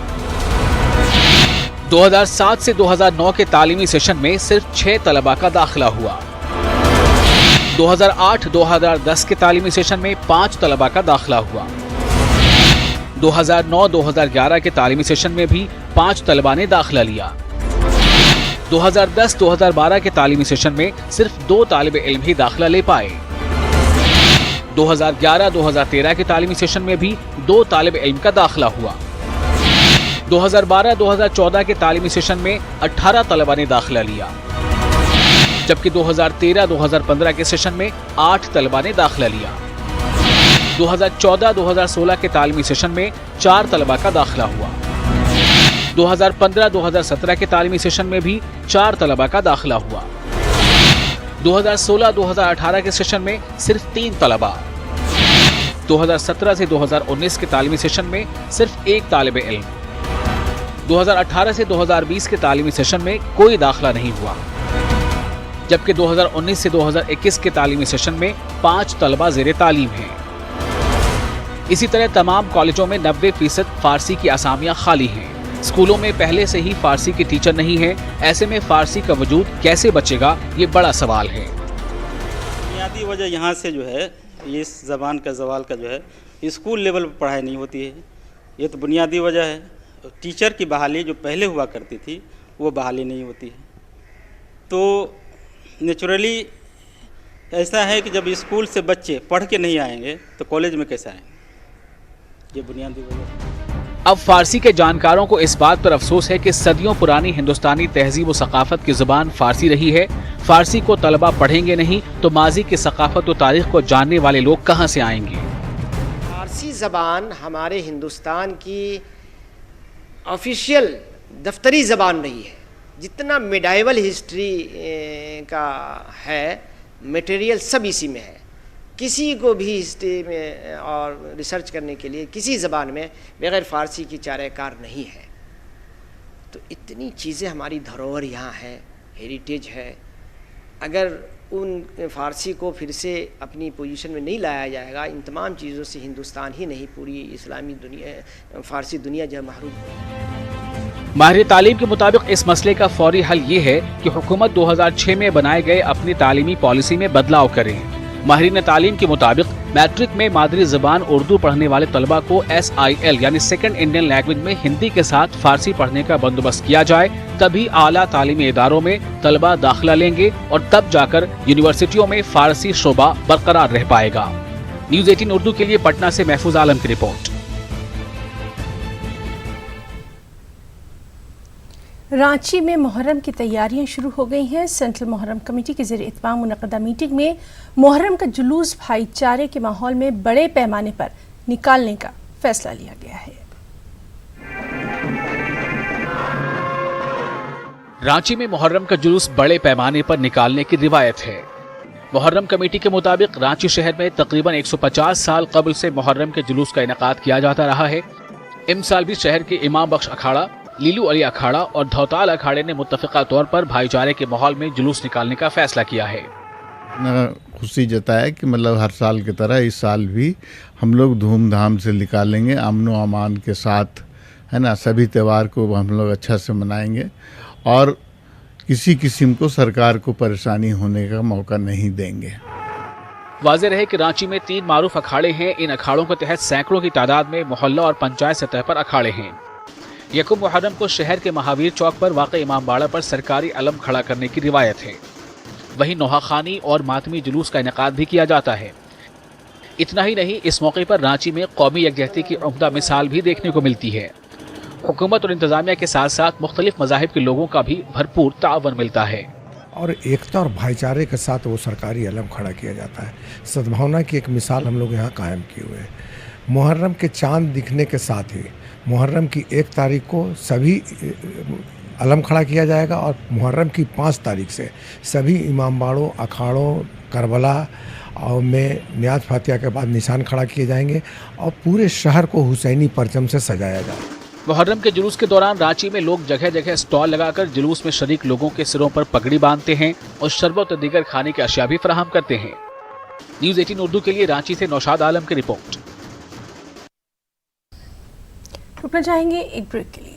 2007 से 2009 के तालीमी सेशन में सिर्फ 6 तलबा का दाखिला हुआ। 2008-2010 के तालीमी सेशन में 5 तलबा का दाखिला हुआ। 2009-2011 के तालीमी सेशन में भी 5 तलबा ने दाखिला लिया। 2010-2012 के तालीमी सेशन में सिर्फ 2 तालिब इल्म ही दाखिला ले पाए। 2011-2013 के तालीमी सेशन में भी 2 तालिब इल्म का दाखिला हुआ। 2012-2014 के तालीमी सेशन में 18 तलबा ने दाखिला लिया, जबकि 2013-2015 के सेशन में 8 तलबा ने दाखिला लिया। 2014-2016 के तालीमी सेशन में 4 तलबा का दाखिला हुआ। 2015-2017 के तालीमी सेशन में भी 4 तलबा का दाखिला हुआ। 2016-2018 के सेशन में सिर्फ 3 तलबा। 2017 से 2019 के तालीमी सेशन में सिर्फ 1 तालिब इल्म। 2018 से 2020 के तालीमी सेशन में कोई दाखिला नहीं हुआ, जबकि 2019 से 2021 के तालीमी सेशन में 5 तलबा ज़ेरे तालीम हैं। इसी तरह तमाम कॉलेजों में 90% फारसी की असामियां खाली हैं। स्कूलों में पहले से ही फारसी के टीचर नहीं हैं, ऐसे में फारसी का वजूद कैसे बचेगा, ये बड़ा सवाल है। बुनियादी वजह यहाँ से जो है इस ज़बान का ज़वाल का जो है स्कूल लेवल पर पढ़ाई नहीं होती है, ये तो बुनियादी वजह है। टीचर की बहाली जो पहले हुआ करती थी वो बहाली नहीं होती है, तो नेचुरली ऐसा है कि जब स्कूल से बच्चे पढ़ के नहीं आएंगे तो कॉलेज में कैसे आएंगे, ये बुनियादी वजह। अब फारसी के जानकारों को इस बात पर अफसोस है कि सदियों पुरानी हिंदुस्तानी तहजीब व सकाफत की जुबान फारसी रही है। फारसी को तलबा पढ़ेंगे नहीं तो माजी की सकाफत और तारीख को जानने वाले लोग कहाँ से आएंगे। फारसी ज़बान हमारे हिंदुस्तान की ऑफिशियल दफ्तरी ज़बान रही है। जितना मिडाइवल हिस्ट्री का है मटेरियल सब इसी में है। किसी को भी हिस्ट्री में और रिसर्च करने के लिए किसी ज़बान में बग़ैर फ़ारसी की चारेकार नहीं है। तो इतनी चीज़ें हमारी धरोहर यहाँ है, हेरिटेज है। अगर उन फ़ारसी को फिर से अपनी पोजीशन में नहीं लाया जाएगा, इन तमाम चीज़ों से हिंदुस्तान ही नहीं पूरी इस्लामी दुनिया, फ़ारसी दुनिया जो महरूम है। माहिर तालीम के मुताबिक इस मसले का फौरी हल ये है कि हुकूमत 2006 में बनाए गए अपनी तालीमी पॉलिसी में बदलाव करें। माहिरीन तालीम के मुताबिक मैट्रिक में मादरी ज़बान उर्दू पढ़ने वाले तलबा को SIL यानी सेकंड इंडियन लैंग्वेज में हिंदी के साथ फारसी पढ़ने का बंदोबस्त किया जाए, तभी आला तालीमी इदारों में तलबा दाखिला लेंगे और तब जाकर यूनिवर्सिटियों में फारसी शोबा बरकरार रह पाएगा। न्यूज़ 18 उर्दू के लिए पटना से महफूज आलम की रिपोर्ट। रांची में मुहर्रम की तैयारियां शुरू हो गई हैं। सेंट्रल मुहर्रम कमेटी के ज़रिए इत्माम मुनक़दा मीटिंग में मुहर्रम का जुलूस भाईचारे के माहौल में बड़े पैमाने पर निकालने का फैसला लिया गया है। रांची में मुहर्रम का जुलूस बड़े पैमाने पर निकालने की रिवायत है। मुहर्रम कमेटी के मुताबिक रांची शहर में तकरीबन 150 साल कबल से मुहर्रम के जुलूस का इनेकाद किया जाता रहा है। इस साल भी शहर के इमाम बख्श अखाड़ा, लीलू अली अखाड़ा और धौताल अखाड़े ने मुत्तफ़िक़ा तौर पर भाईचारे के माहौल में जुलूस निकालने का फैसला किया है। खुशी जताया कि मतलब हर साल की तरह इस साल भी हम लोग धूमधाम से निकालेंगे, अमन व अमान के साथ, है ना। सभी त्यौहार को हम लोग अच्छा से मनाएंगे और किसी किस्म को सरकार को परेशानी होने का मौका नहीं देंगे। वाज़ेह रहे कि रांची में 3 मारूफ अखाड़े हैं। इन अखाड़ों के तहत सैकड़ों की तादाद में मोहल्ला और पंचायत सतह पर अखाड़े हैं। यकुम मुहर्रम को शहर के महावीर चौक पर वाक़ इमामबाड़ा पर सरकारी अलम खड़ा करने की रिवायत है। वहीं नोहाखानी और मातमी जुलूस का इनेकाद भी किया जाता है। इतना ही नहीं, इस मौके पर रांची में कौमी यकजहती की उम्दा मिसाल भी देखने को मिलती है। हुकूमत और इंतजामिया के साथ साथ मुख्तलिफ मज़ाहिब के लोगों का भी भरपूर ताअवुन मिलता है और एकता और भाईचारे के साथ वो सरकारी अलम खड़ा किया जाता है। सद्भावना की एक मिसाल हम लोग यहाँ कायम किए हुए हैं। मुहर्रम के चांद दिखने के साथ ही मुहर्रम की 1 तारीख को सभी अलम खड़ा किया जाएगा और मुहर्रम की 5 तारीख से सभी इमामबाड़ों, अखाड़ों, करबला और में नियाज फातिहा के बाद निशान खड़ा किए जाएंगे और पूरे शहर को हुसैनी परचम से सजाया जाएगा। मुहर्रम के जुलूस के दौरान रांची में लोग जगह जगह स्टॉल लगाकर जुलूस में शरीक लोगों के सिरों पर पगड़ी बांधते हैं और शरबत और दीगर खाने की अशिया भी फराहम करते हैं। न्यूज़ 18 उर्दू के लिए रांची से नौशाद आलम की रिपोर्ट। रुकना चाहेंगे एक ब्रेक के लिए।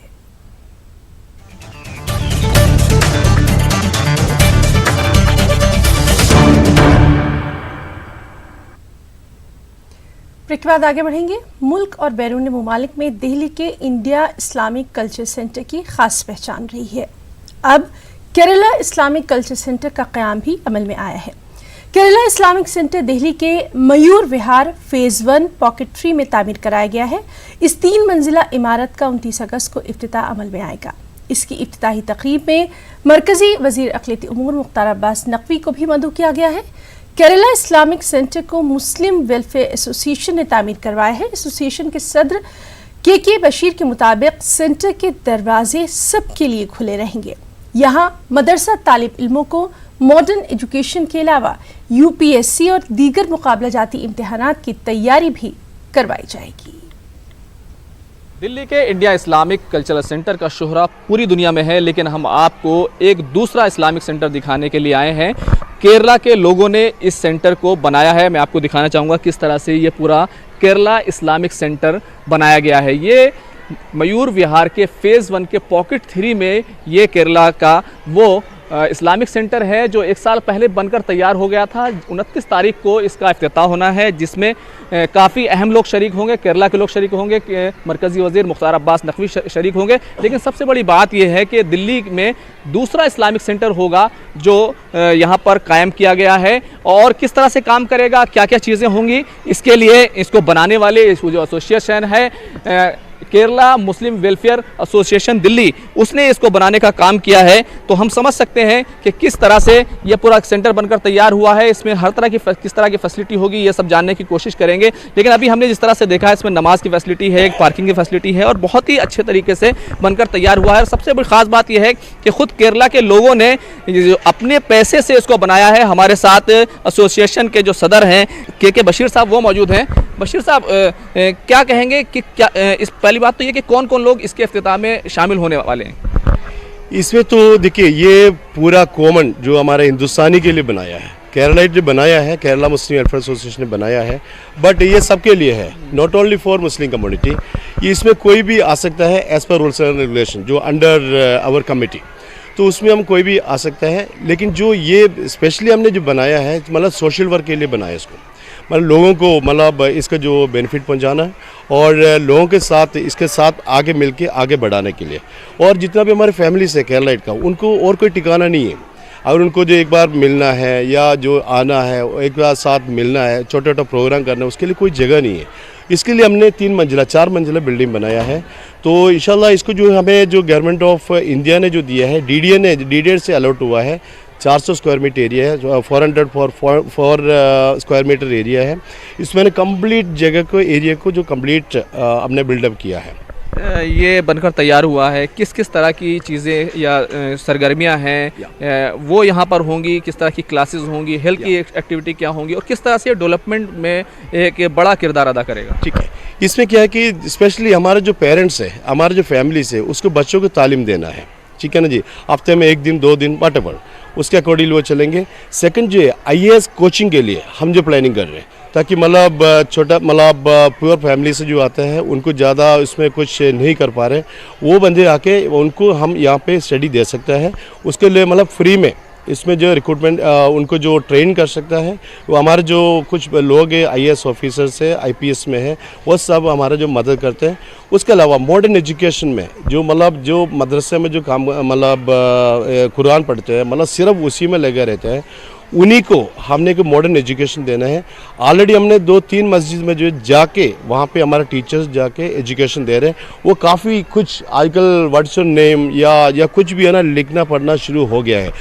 ब्रेक के बाद आगे बढ़ेंगे। मुल्क और बैरून मुमालिक में दिल्ली के इंडिया इस्लामिक कल्चर सेंटर की खास पहचान रही है। अब केरला इस्लामिक कल्चर सेंटर का क़याम भी अमल में आया है। केरला इस्लामिक सेंटर दिल्ली के मयूर विहार फेज़ 1 पॉकेट 3 में तामीर कराया गया है। इस 3 मंजिला इमारत का 29 अगस्त को इफ्तिताह अमल में आएगा। इसकी इफ्तिताही तकरीब में मरकजी वज़ीर अक़लियती उमूर मुख्तार अब्बास नकवी को भी मदऊ किया गया है। केरला इस्लामिक सेंटर को मुस्लिम वेलफेयर एसोसिएशन ने तामीर करवाया है। एसोसिएशन के सदर के बशीर के मुताबिक सेंटर के दरवाजे सबके लिए खुले रहेंगे। यहाँ मदरसा तालिब इल्मों को मॉडर्न एजुकेशन के अलावा यूपीएससी और दीगर मुकाबला जाती इम्तिहानात की तैयारी भी करवाई जाएगी। दिल्ली के इंडिया इस्लामिक कल्चरल सेंटर का शोहरा पूरी दुनिया में है, लेकिन हम आपको एक दूसरा इस्लामिक सेंटर दिखाने के लिए आए हैं। केरला के लोगों ने इस सेंटर को बनाया है। मैं आपको दिखाना चाहूँगा किस तरह से ये पूरा केरला इस्लामिक सेंटर बनाया गया है। ये मयूर विहार के फेज़ 1 के पॉकेट 3 में ये केरला का वो इस्लामिक सेंटर है जो 1 साल पहले बनकर तैयार हो गया था। 29 तारीख को इसका इफ्तिताह होना है, जिसमें काफ़ी अहम लोग शरीक होंगे। केरला के लोग शरीक होंगे, मरकज़ी वज़ीर मुख्तार अब्बास नकवी शरीक होंगे। लेकिन सबसे बड़ी बात यह है कि दिल्ली में दूसरा इस्लामिक सेंटर होगा जो यहाँ पर कायम किया गया है। और किस तरह से काम करेगा, क्या क्या चीज़ें होंगी, इसके लिए इसको बनाने वाले जो एसोसिएशन है केरला मुस्लिम वेलफेयर एसोसिएशन दिल्ली, उसने इसको बनाने का काम किया है। तो हम समझ सकते हैं कि किस तरह से ये पूरा सेंटर बनकर तैयार हुआ है। इसमें हर तरह की किस तरह की फैसिलिटी होगी ये सब जानने की कोशिश करेंगे। लेकिन अभी हमने जिस तरह से देखा है, इसमें नमाज की फैसिलिटी है, एक पार्किंग की फैसिलिटी है और बहुत ही अच्छे तरीके से बनकर तैयार हुआ है। और सबसे बड़ी ख़ास बात यह है कि खुद केरला के लोगों ने अपने पैसे से इसको बनाया है। हमारे साथ एसोसिएशन के जो सदर हैं के बशीर साहब, वो मौजूद हैं। बशीर साहब, क्या कहेंगे कि क्या इस पहली बात तो ये कि कौन कौन लोग इसके इफ्तिताह में शामिल होने वाले हैं? इसमें तो देखिए, ये पूरा कॉमन जो हमारे हिंदुस्तानी के लिए बनाया है, केरलाइट जो बनाया है, केरला मुस्लिम वेलफेयर एसोसिएशन ने बनाया है। बट ये सबके लिए है, not only for Muslim community. इसमें कोई भी आ सकता है as per rules and regulation जो अंडर आवर कमेटी, तो उसमें हम कोई भी आ सकता है। लेकिन जो ये स्पेशली हमने जो बनाया है, मतलब सोशल वर्क के लिए बनाया इसको, मतलब लोगों को मतलब इसका जो बेनिफिट पहुंचाना है और लोगों के साथ इसके साथ आगे मिलके आगे बढ़ाने के लिए। और जितना भी हमारे फैमिली से केरलाइट का, उनको और कोई ठिकाना नहीं है। और उनको जो एक बार मिलना है या जो आना है, एक बार साथ मिलना है, छोटा छोटा प्रोग्राम करना है, उसके लिए कोई जगह नहीं है। इसके लिए हमने 4 मंजिला बिल्डिंग बनाया है। तो इंशाल्लाह इसको जो हमें जो गवर्नमेंट ऑफ इंडिया ने जो दिया है, डीडीए से अलॉट हुआ है, 400 स्क्वायर मीटर एरिया है, 400 स्क्वायर मीटर एरिया है। इसमें कंप्लीट जगह को एरिया को जो कंप्लीट हमने बिल्डअप किया है। ये बनकर तैयार हुआ है। किस किस तरह की चीज़ें या सरगर्मियां हैं वो यहाँ पर होंगी, किस तरह की क्लासेस होंगी, हेल्थ की एक्टिविटी क्या होंगी और किस तरह से डेवलपमेंट में एक बड़ा किरदार अदा करेगा? ठीक है, इसमें क्या है कि स्पेशली हमारे जो पेरेंट्स है, हमारे जो फैमिलीज है, उसको बच्चों को तालीम देना है। ठीक है ना जी, हफ्ते में 1 दिन 2 दिन व्हाटएवर, उसके अकॉर्डिंग वो चलेंगे। सेकंड जो है IAS कोचिंग के लिए हम जो प्लानिंग कर रहे हैं, ताकि मतलब छोटा मतलब पुअर फैमिली से जो आते हैं, उनको ज़्यादा उसमें कुछ नहीं कर पा रहे, वो बंदे आके उनको हम यहाँ पे स्टडी दे सकता है। उसके लिए मतलब फ्री में इसमें जो रिक्रूटमेंट उनको जो ट्रेन कर सकता है, वो हमारे जो कुछ लोग हैं IAS ऑफिसर्स है, IPS में है, वो सब हमारा जो मदद करते हैं। उसके अलावा मॉडर्न एजुकेशन में जो मतलब जो मदरसे में जो काम मतलब कुरान पढ़ते हैं, मतलब सिर्फ उसी में लगे रहते हैं, उन्हीं को हमने को मॉडर्न एजुकेशन देना है। ऑलरेडी हमने 2-3 मस्जिद में जो जाके वहाँ पे हमारे टीचर्स जाके एजुकेशन दे रहे हैं। वो काफ़ी कुछ आजकल व्हाट्स योर नेम या कुछ भी है ना, लिखना पढ़ना शुरू हो गया है।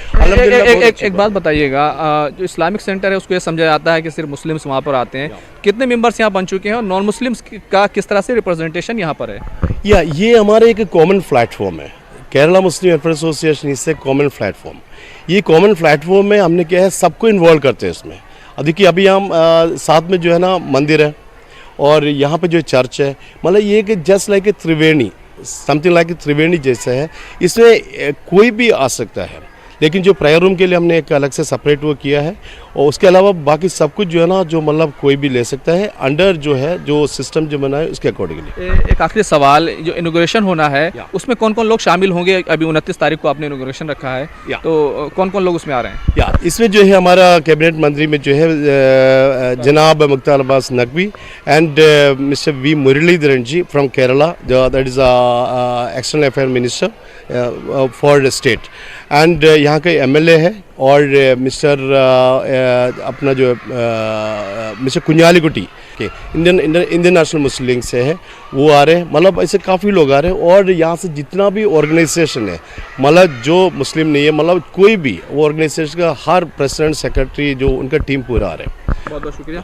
एक बात बताइएगा, जो इस्लामिक सेंटर है उसको ये समझा जाता है कि सिर्फ मुस्लिम्स वहाँ पर आते हैं। कितने मेंबर्स यहाँ बन चुके हैं और नॉन मुस्लिम्स का किस तरह से रिप्रेजेंटेशन यहाँ पर है? ये हमारे एक कॉमन प्लेटफॉर्म है, केरला मुस्लिम वेलफेयर एसोसिएशन, इससे कॉमन प्लेटफॉर्म। ये कॉमन प्लेटफॉर्म में हमने क्या है, सबको इन्वॉल्व करते हैं इसमें। देखिए अभी हम साथ में जो है ना मंदिर है और यहाँ पे जो चर्च है, मतलब ये कि just like a Triveni, something like a Triveni जैसा है। इसमें कोई भी आ सकता है, लेकिन जो प्रेयर रूम के लिए हमने एक अलग से सेपरेट वो किया है। और उसके अलावा बाकी सब कुछ जो है ना, जो मतलब कोई भी ले सकता है अंडर जो है जो सिस्टम जो बना है उसके अकॉर्डिंगली। एक आखिरी सवाल, जो इनॉग्रेशन होना है उसमें कौन कौन लोग शामिल होंगे? अभी 29 तारीख को आपने इनॉग्रेशन रखा है, तो कौन कौन लोग उसमें आ रहे हैं? इसमें जो है हमारा कैबिनेट मंत्री में जो है जनाब Mukhtar Abbas Naqvi and mister V Muraleedharan ji from Kerala, that is external affair minister for state, and यहाँ के MLA है, और मिस्टर अपना जो मिस्टर कुंजालीकुटी के इंडियन नेशनल मुस्लिम लीग से है, वो आ रहे हैं। मतलब ऐसे काफ़ी लोग आ रहे हैं, और यहाँ से जितना भी ऑर्गेनाइजेशन है, मतलब जो मुस्लिम नहीं है, मतलब कोई भी वो ऑर्गेनाइजेशन का हर प्रेसिडेंट सेक्रेटरी जो उनका टीम पूरा आ रहे हैं। बहुत बहुत शुक्रिया।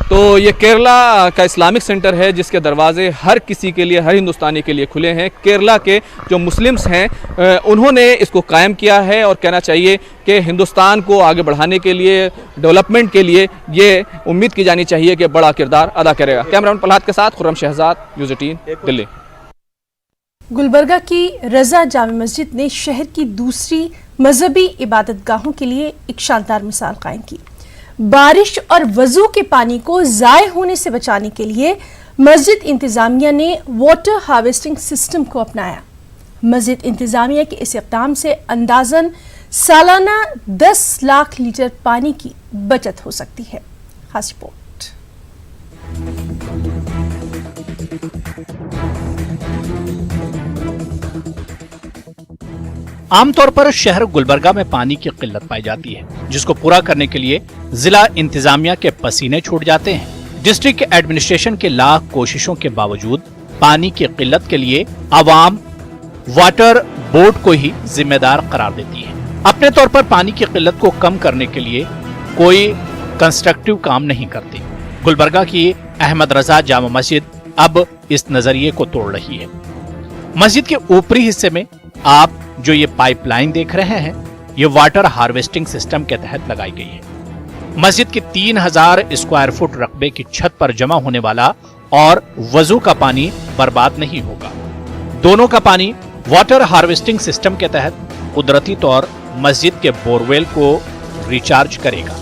तो ये केरला का इस्लामिक सेंटर है जिसके दरवाजे हर किसी के लिए, हर हिंदुस्तानी के लिए खुले हैं। केरला के जो मुस्लिम्स हैं उन्होंने इसको कायम किया है, और कहना चाहिए कि हिंदुस्तान को आगे बढ़ाने के लिए, डेवलपमेंट के लिए ये उम्मीद की जानी चाहिए कि बड़ा किरदार अदा करेगा। कैमरामैन पलहाद के साथ खुर्रम शहजाद, न्यूज़ 18 दिल्ली। गुलबर्गा की रजा जामे मस्जिद ने शहर की दूसरी मजहबी इबादत गाहों के लिए एक शानदार मिसाल कायम की। बारिश और वजू के पानी को ज़ाय होने से बचाने के लिए मस्जिद इंतज़ामिया ने वाटर हार्वेस्टिंग सिस्टम को अपनाया। मस्जिद इंतज़ामिया के इस इक़दाम से अंदाज़न सालाना 10 लाख लीटर पानी की बचत हो सकती है। खास रिपोर्ट। आमतौर पर शहर गुलबर्गा में पानी की किल्लत पाई जाती है, जिसको पूरा करने के लिए जिला इंतजामिया के पसीने छूट जाते हैं। डिस्ट्रिक्ट एडमिनिस्ट्रेशन के लाख कोशिशों के बावजूद पानी की किल्लत के लिए आवाम वाटर बोर्ड को ही जिम्मेदार करार देती है। अपने तौर पर पानी की किल्लत को कम करने के लिए कोई कंस्ट्रक्टिव काम नहीं करती। गुलबर्गा की अहमद रजा जामा मस्जिद अब इस नजरिए को तोड़ रही है। मस्जिद के ऊपरी हिस्से में आप जो ये पाइपलाइन देख रहे हैं, ये वाटर हार्वेस्टिंग सिस्टम के तहत लगाई गई है। मस्जिद की 3000 स्क्वायर फुट रकबे की छत पर जमा होने वाला और वजू का पानी बर्बाद नहीं होगा। दोनों का पानी वाटर हार्वेस्टिंग सिस्टम के तहत कुदरती तौर मस्जिद के बोरवेल को रिचार्ज करेगा।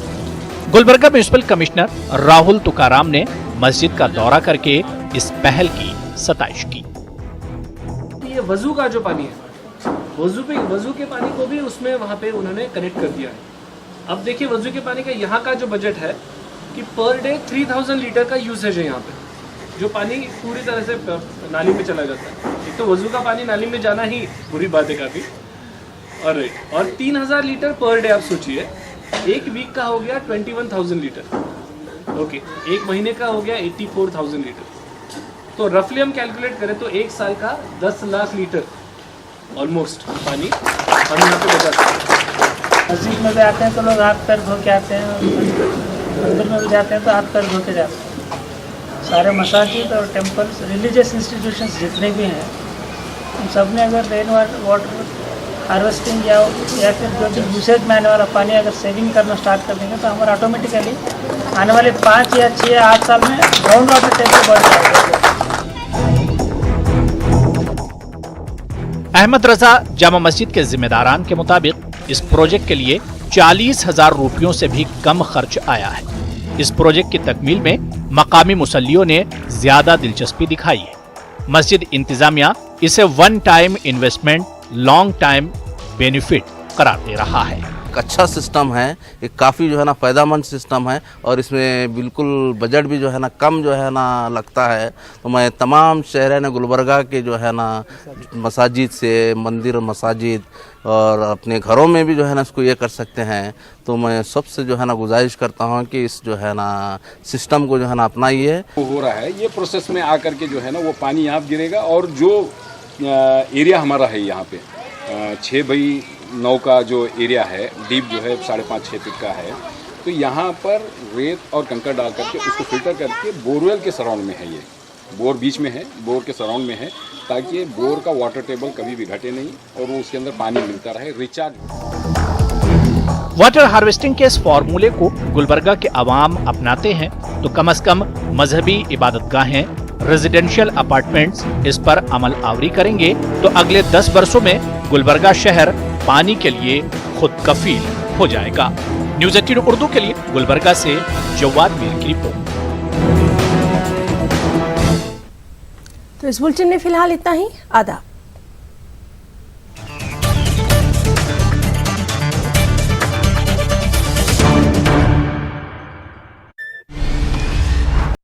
गुलबर्गा म्युनिसिपल कमिश्नर राहुल तुकाराम ने मस्जिद का दौरा करके इस पहल की सताइश की। ये वजू का जो पानी है, वजू के पानी को भी उसमें वहाँ पे उन्होंने कनेक्ट कर दिया है। अब देखिए वजू के पानी का यहाँ का जो बजट है कि पर डे 3000 लीटर का यूसेज है यहाँ पे, जो पानी पूरी तरह से नाली में चला जाता है। एक तो वजू का पानी नाली में जाना ही बुरी बात है काफ़ी, और 3000 लीटर पर डे आप सोचिए, एक वीक का हो गया 21,000 लीटर, ओके, एक महीने का हो गया 84,000 लीटर। तो रफली हम कैलकुलेट करें तो एक साल का 10 लाख लीटर ऑलमोस्ट पानी हम यहाँ पे बचा सकते हैं। मस्जिद में भी आते हैं तो लोग हाथ पैर धो के आते हैं, मंदिर में भी जाते हैं तो हाथ पैर धो के जाते हैं। सारे मसाजिद और टेम्पल्स, रिलीजियस इंस्टीट्यूशंस जितने भी हैं, उन सब ने अगर रेन वाटर हार्वेस्टिंग या फिर जो भी यूसेज में आने वाला पानी अगर सेविंग करना स्टार्ट कर देंगे तो हमारा ऑटोमेटिकली आने वाले 5 या 6 या 8 साल में ग्राउंड वाटर टेबल बढ़ जाएगा। अहमद रजा जामा मस्जिद के जिम्मेदारान के मुताबिक इस प्रोजेक्ट के लिए 40,000 रुपयों से भी कम खर्च आया है। इस प्रोजेक्ट की तकमील में मकामी मुसल्लियों ने ज्यादा दिलचस्पी दिखाई है। मस्जिद इंतजामिया इसे one time investment, long time benefit करार दे रहा है। अच्छा सिस्टम है, ये काफ़ी जो है ना फ़ायदेमंद सिस्टम है, और इसमें बिल्कुल बजट भी जो है ना कम जो है ना लगता है। तो मैं तमाम शहर गुलबर्गा के जो है ना मसाजिद से, मंदिर मसाजिद और अपने घरों में भी जो है ना इसको ये कर सकते हैं। तो मैं सबसे जो है ना गुजारिश करता हूँ कि इस जो है ना सिस्टम को जो है ना अपनाइए। हो रहा है ये प्रोसेस में आकर के जो है ना वो पानी यहाँ गिरेगा, और जो एरिया हमारा है यहाँ पे 6x9 का जो एरिया है, डीप जो है 5.5-6 फीट का है, तो यहाँ पर रेत और कंकड़ डाल करके उसको फिल्टर करके बोरवेल के सराउंड में है, ये बोर बीच में है, बोर के सराउंड में है, ताकि बोर का वाटर टेबल कभी भी घटे नहीं और वो उसके अंदर पानी मिलता रहे, रिचार्ज। वाटर हार्वेस्टिंग के इस फॉर्मूले को गुलबर्गा के आवाम अपनाते हैं तो कम से कम मजहबी इबादतगाहें, रेजिडेंशियल अपार्टमेंट्स इस पर अमल आवरी करेंगे तो अगले 10 वर्षों में गुलबर्गा शहर पानी के लिए खुद कफील हो जाएगा। न्यूज 18 उर्दू के लिए गुलबर्गा से जवाद मीर की रिपोर्ट। तो इस बुलेटिन में फिलहाल इतना ही। आदाब।